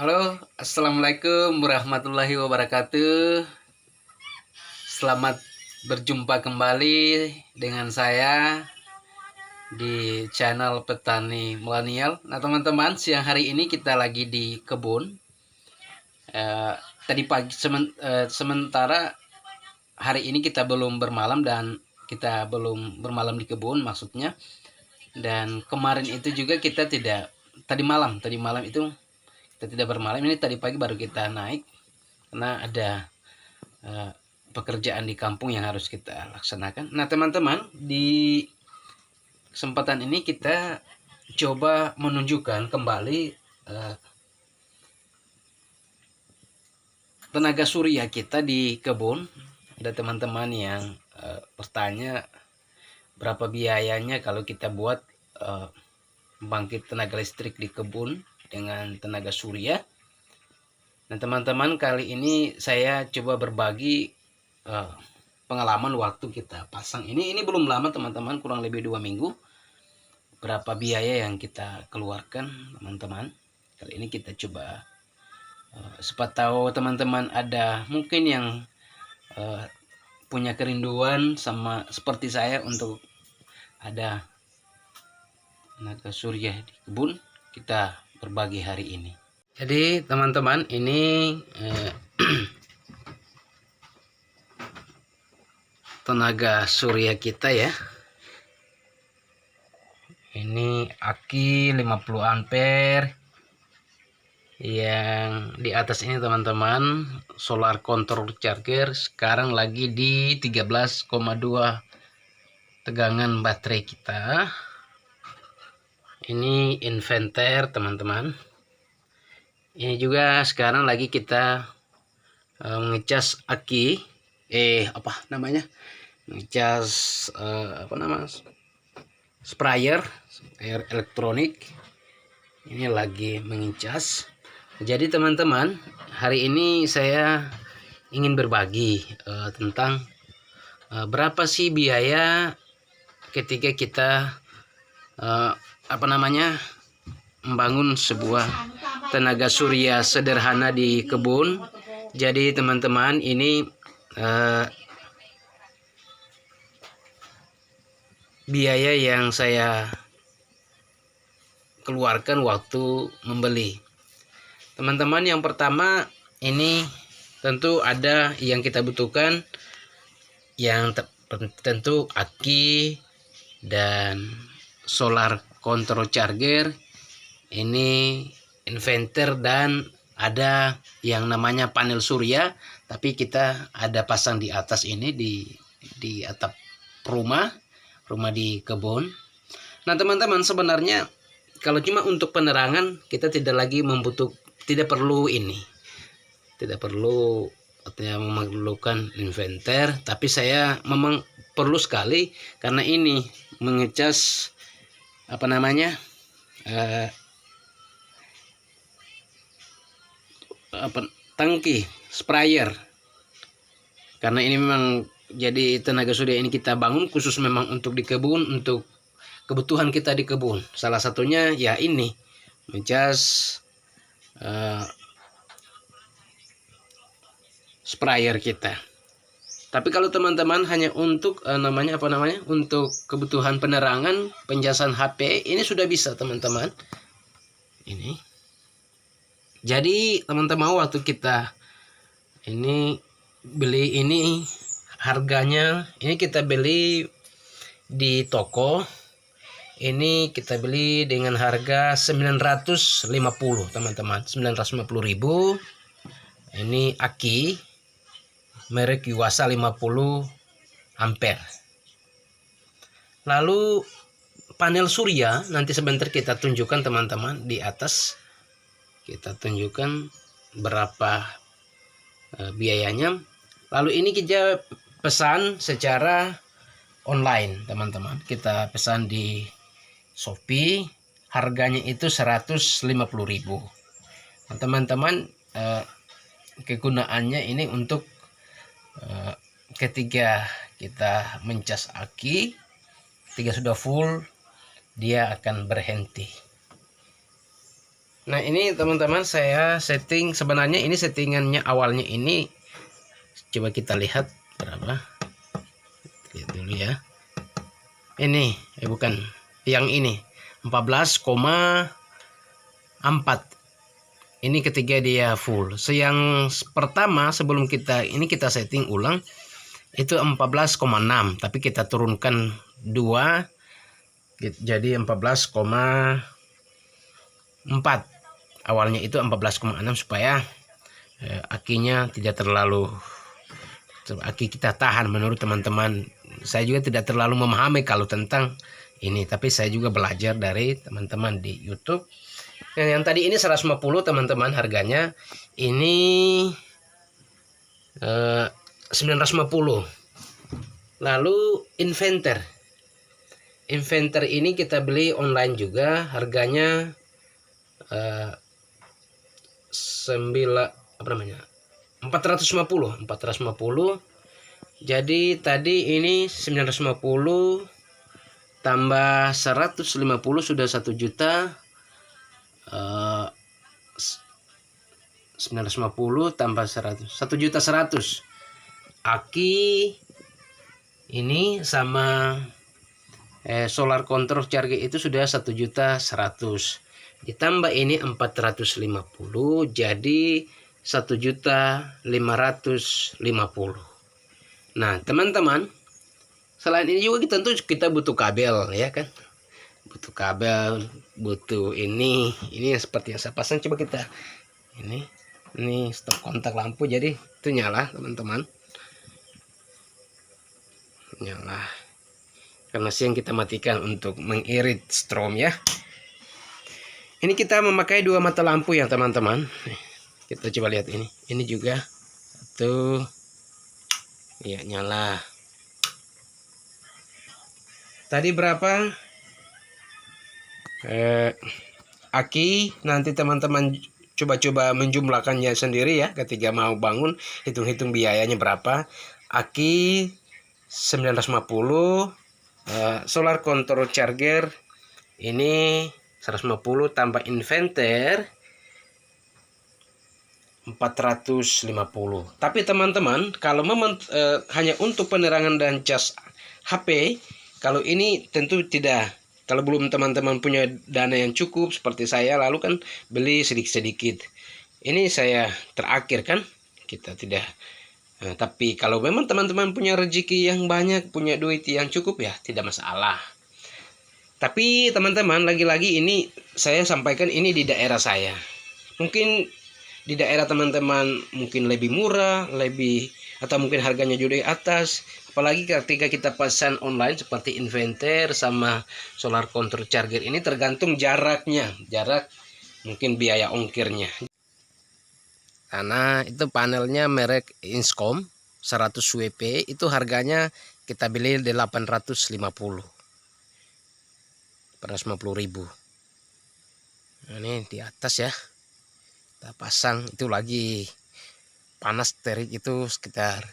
Halo, assalamualaikum warahmatullahi wabarakatuh. Selamat berjumpa kembali dengan saya di channel Petani Milenial. Nah, teman-teman, siang hari ini kita lagi di kebun. Tadi pagi sementara hari ini kita belum bermalam dan kita belum bermalam di kebun maksudnya. Dan kemarin itu juga kita tidak tadi malam itu kita tidak bermalam. Ini tadi pagi baru kita naik karena ada pekerjaan di kampung yang harus kita laksanakan. Nah, teman-teman, di kesempatan ini kita coba menunjukkan kembali tenaga surya kita di kebun. Ada teman-teman yang bertanya berapa biayanya kalau kita buat pembangkit tenaga listrik di kebun dengan tenaga surya. Nah, teman-teman, kali ini saya coba berbagi pengalaman waktu kita pasang ini belum lama, teman-teman, kurang lebih 2 minggu. Berapa biaya yang kita keluarkan, teman-teman. Kali ini kita coba siapa tahu teman-teman ada mungkin yang punya kerinduan sama seperti saya untuk ada tenaga surya di kebun. Kita berbagi hari ini. Jadi teman-teman, ini tenaga surya kita ya. Ini aki 50 ampere. Yang di atas ini, teman-teman, solar control charger, sekarang lagi di 13,2 tegangan baterai kita. Ini inverter, teman-teman. Ini juga sekarang lagi kita ngecas aki ngecas sprayer air elektronik. Ini lagi mengecas. Jadi teman-teman, hari ini saya ingin berbagi tentang berapa sih biaya ketika kita membangun sebuah tenaga surya sederhana di kebun. Jadi teman-teman, ini biaya yang saya keluarkan waktu membeli. Teman-teman, yang pertama, ini tentu ada yang kita butuhkan, yang tentu aki dan solar control charger, ini inverter, dan ada yang namanya panel surya, tapi kita ada pasang di atas ini di atap rumah di kebun. Nah, teman-teman, sebenarnya kalau cuma untuk penerangan kita tidak perlu artinya memerlukan inverter, tapi saya memang perlu sekali karena ini mengecas tangki sprayer, karena ini memang jadi tenaga surya ini kita bangun khusus memang untuk di kebun, untuk kebutuhan kita di kebun. Salah satunya ya ini mengecas sprayer kita. Tapi kalau teman-teman hanya untuk untuk kebutuhan penerangan, pencasan HP, ini sudah bisa, teman-teman. Ini. Jadi teman-teman, waktu kita ini beli ini, harganya ini kita beli di toko. Ini kita beli dengan harga 950, teman-teman. 950.000. Ini aki merek Yuasa 50 ampere. Lalu panel surya nanti sebentar kita tunjukkan, teman-teman, di atas. Kita tunjukkan berapa biayanya. Lalu ini kita pesan secara online, teman-teman. Kita pesan di Shopee, harganya itu 150.000. Nah, teman-teman, kegunaannya ini untuk ketika kita mencas aki, ketika sudah full dia akan berhenti. Nah ini teman-teman saya setting, sebenarnya ini settingannya awalnya ini, coba kita lihat berapa, lihat dulu ya. Ini bukan yang ini 14,4. Ini ketiga dia full. Yang pertama sebelum kita ini kita setting ulang itu 14,6, tapi kita turunkan 2 jadi 14,4. Awalnya itu 14,6 supaya akinya tidak terlalu, aki kita tahan. Menurut teman-teman, saya juga tidak terlalu memahami kalau tentang ini, tapi saya juga belajar dari teman-teman di YouTube. Yang tadi ini 150 teman-teman, harganya ini 950. Lalu inverter ini kita beli online juga, harganya 450. Jadi tadi ini 950 tambah 150 sudah 1 juta. 950 tambah 100, 1.100.000. Aki ini sama solar control charger itu sudah 1.100.000. Ditambah ini 450 jadi 1.550.000. Nah teman-teman, selain ini juga kita butuh kabel ya kan, butuh kabel, butuh ini seperti yang saya pasang. Coba kita ini stop kontak lampu, jadi itu nyala teman-teman, nyala karena siang kita matikan untuk mengirit strom ya. Ini kita memakai 2 mata lampu ya teman-teman. Kita coba lihat ini juga tuh ya, nyala. Tadi berapa aki, nanti teman-teman coba-coba menjumlahkannya sendiri ya ketika mau bangun, hitung-hitung biayanya berapa. Aki 950, solar control charger ini 150 tambah inverter 450. Tapi teman-teman, kalau hanya untuk penerangan dan cas HP, kalau ini tentu tidak. Kalau belum teman-teman punya dana yang cukup seperti saya, lalu kan beli sedikit-sedikit. Ini saya terakhir kan, kita tidak. Tapi kalau memang teman-teman punya rezeki yang banyak, punya duit yang cukup ya tidak masalah. Tapi teman-teman, lagi-lagi ini saya sampaikan ini di daerah saya. Mungkin di daerah teman-teman mungkin lebih murah, atau mungkin harganya juga di atas. Apalagi ketika kita pesan online seperti inverter sama solar control charger ini, tergantung jaraknya, mungkin biaya ongkirnya. Karena itu panelnya merek Inscom 100 WP, itu harganya kita beli di 850.000. Nah, ini di atas ya, kita pasang. Itu lagi panas terik itu sekitar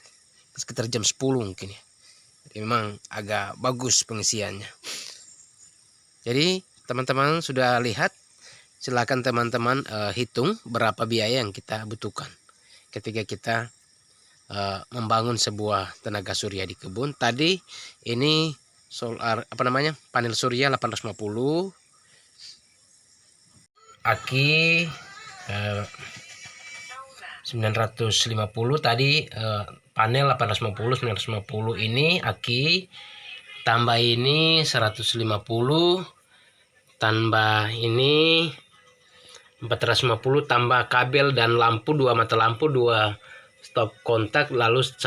jam 10 mungkin ya. Jadi memang agak bagus pengisiannya. Jadi teman-teman sudah lihat, silakan teman-teman hitung berapa biaya yang kita butuhkan ketika kita membangun sebuah tenaga surya di kebun. Tadi ini solar panel surya 850, aki 950, tadi panel 850, 950 ini aki, tambah ini 150, tambah ini 450, tambah kabel dan lampu, 2 mata lampu, 2 stop kontak, lalu 1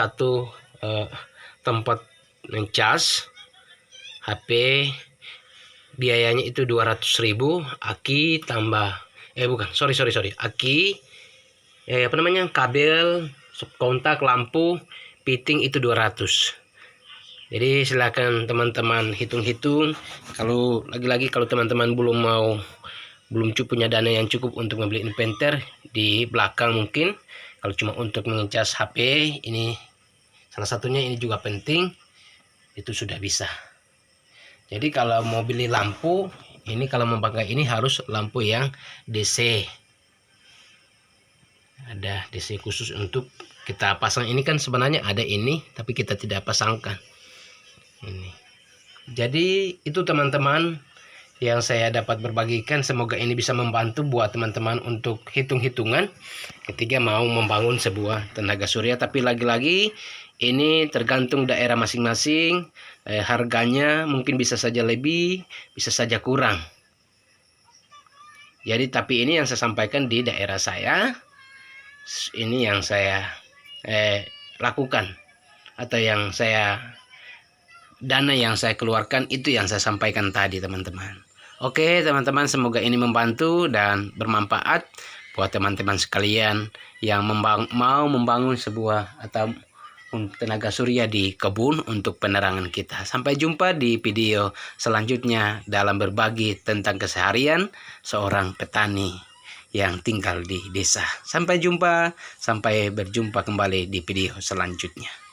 tempat mencas HP, biayanya itu 200.000. Aki tambah aki kabel, stop kontak, lampu, fitting itu 200. Jadi silakan teman-teman hitung-hitung. Kalau lagi-lagi kalau teman-teman belum punya dana yang cukup untuk membeli inverter, di belakang mungkin kalau cuma untuk mengecas HP, ini salah satunya, ini juga penting, itu sudah bisa. Jadi kalau mau beli lampu Ini kalau memakai ini harus lampu yang DC. Ada DC khusus untuk kita pasang. Ini kan sebenarnya ada ini, tapi kita tidak pasangkan. Ini. Jadi itu teman-teman yang saya dapat berbagikan. Semoga ini bisa membantu buat teman-teman untuk hitung-hitungan ketika mau membangun sebuah tenaga surya. Tapi lagi-lagi ini tergantung daerah masing-masing. Harganya mungkin bisa saja lebih, bisa saja kurang. Jadi tapi ini yang saya sampaikan di daerah saya. Ini yang saya lakukan, atau yang dana yang saya keluarkan, itu yang saya sampaikan tadi teman-teman. Oke teman-teman, semoga ini membantu dan bermanfaat buat teman-teman sekalian yang mau membangun sebuah atau tenaga surya di kebun untuk penerangan kita. Sampai jumpa di video selanjutnya dalam berbagi tentang keseharian seorang petani yang tinggal di desa. Sampai berjumpa kembali di video selanjutnya.